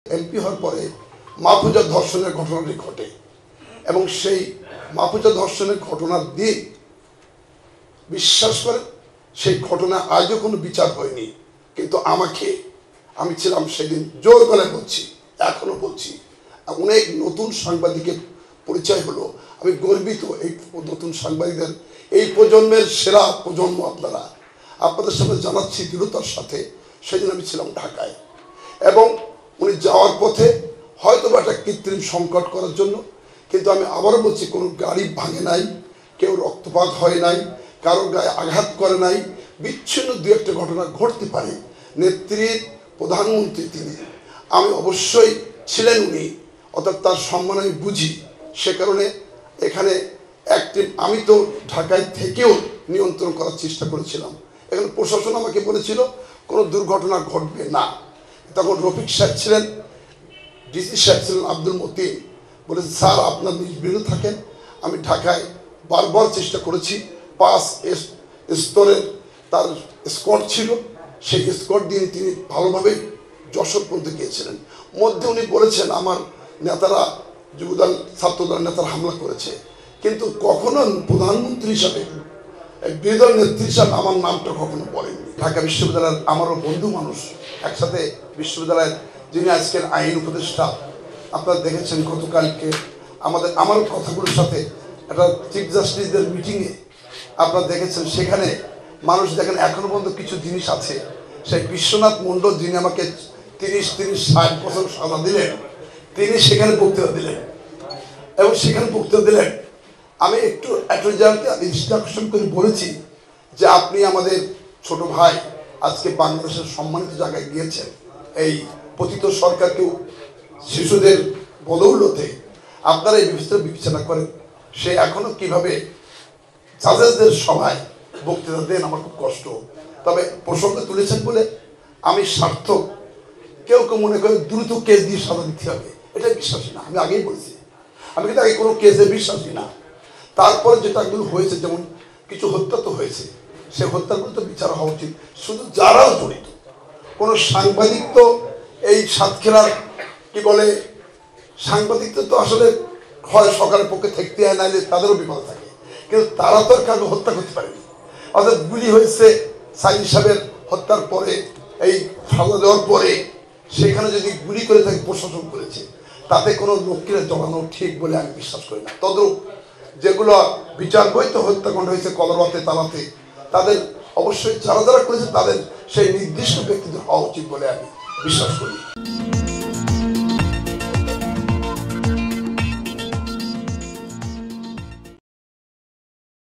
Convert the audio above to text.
MP হওয়ার পরে মাহফুজা ধর্ষণের ঘটনাটি ঘটে এবং সেই মাহফুজা ধর্ষণের ঘটনার দিন বিশ্বাস করেন সেই ঘটনা আজও কোনো বিচার হয়নি, কিন্তু আমি ছিলাম সেদিন, জোর গলায় বলছি, এখনো বলছি, অনেক নতুন সাংবাদিকের পরিচয় হলো। আমি গর্বিত এই নতুন সাংবাদিকদের, এই প্রজন্মের সেরা প্রজন্ম আপনাদের সামনে জানাচ্ছি দৃঢ়তার সাথে। সেদিন আমি ছিলাম ঢাকায় এবং উনি যাওয়ার পথে হয়তো বা একটা কৃত্রিম সংকট করার জন্য, কিন্তু আমি আবারও বলছি, কোনো গাড়ি ভাঙে নাই, কেউ রক্তপাত হয় নাই, কারো গায়ে আঘাত করে নাই। বিচ্ছিন্ন দু একটা ঘটনা ঘটতে পারে। নেত্রীর প্রধানমন্ত্রী তিনি, আমি অবশ্যই ছিলেন উনি, অর্থাৎ তার সম্মান আমি বুঝি। সে কারণে এখানে আমি তো ঢাকায় থেকেও নিয়ন্ত্রণ করার চেষ্টা করেছিলাম। এখানে প্রশাসন আমাকে বলেছিল কোনো দুর্ঘটনা ঘটবে না। তখন রফিক সাহেব ছিলেন, ডিসি সাহেব ছিলেন আব্দুল মতিন, বলেছে স্যার আপনার নির্বিঘ্ন থাকেন। আমি ঢাকায় বারবার চেষ্টা করেছি, 5 স্তরের তার স্কোয়াড ছিল, সেই স্কোয়াড দিয়ে তিনি ভালোভাবে যশোর পর্যন্ত গিয়েছিলেন। মধ্যে উনি বলেছেন আমার নেতারা, যুবদল ছাত্রদল নেতারা হামলা করেছে, কিন্তু কখনো প্রধানমন্ত্রী হিসাবে, বিরোধী দল নেত্রী হিসাবে আমার নামটা কখনো বলেননি। ঢাকা বিশ্ববিদ্যালয়ের আমারও বন্ধু মানুষ, একসাথে বিশ্ববিদ্যালয়ের যিনি আজকের আইন উপদেষ্টা, আপনারা দেখেছেন গতকালকে আমার কথাগুলোর সাথে একটা চিফ জাস্টিসদের মিটিংয়ে আপনারা দেখেছেন, সেখানে মানুষ দেখেন এখনো পর্যন্ত কিছু জিনিস আছে। সেই বিশ্বনাথ মণ্ডল যিনি আমাকে 30-60 বছর সাজা দিলেন, তিনি সেখানে বক্তৃতা দিলেন এবং সেখানে বক্তৃতা দিলেন আমি একটু অ্যাটর্নি দৃষ্টি আকর্ষণ করে বলেছি যে আপনি আমাদের ছোট ভাই, আজকে বাংলাদেশের সম্মানিত জায়গায় গিয়েছেন, এই পতিত সরকারকেও শিশুদের বদৌলতে আপনারা এই বিবেচনা করেন, সে এখনো কিভাবে জাজেসদের সভায় বক্তৃতা দেন, আমার খুব কষ্ট। তবে প্রসঙ্গ তুলেছেন বলে আমি সার্থক। কেউ মনে করে দ্রুত কেস দিয়ে সাজা দিতে হবে, এটা বিশ্বাসী না। আমি আগেই বলছি, আমি কিন্তু আগে কোনো কেসে বিশ্বাসী না। তারপর যেটাগুলো হয়েছে, যেমন কিছু হত্যা তো হয়েছে, সে হত্যাগুলো তো বিচার হওয়া উচিত। শুধু যারাও জড়িত, কোনো সাংবাদিক তো এই সাতক্ষীরার কি বলে, সাংবাদিক তো আসলে হয় সরকারের পক্ষে থাকতে হয়, নাইলে তাদেরও বিপদ থাকে, কিন্তু তারা তো আর কাউকে হত্যা করতে পারেনি। অর্থাৎ গুলি হয়েছে সাইদ সাহেবের হত্যার পরে, এই সাজা দেওয়ার পরে, সেখানে যদি গুলি করে থাকে প্রশাসন করেছে, তাতে কোনো লোককে জড়ানো ঠিক বলে আমি বিশ্বাস করি না। তদ্রূপ যেগুলো বিচার বৈধ হত্যাকাণ্ড হয়েছে কলরবাতে, তালাতে, তাদের অবশ্যই যারা যারা করেছে তাদের সেই নির্দিষ্ট ব্যক্তিদের হওয়া উচিত বলে আমি বিশ্বাস করি।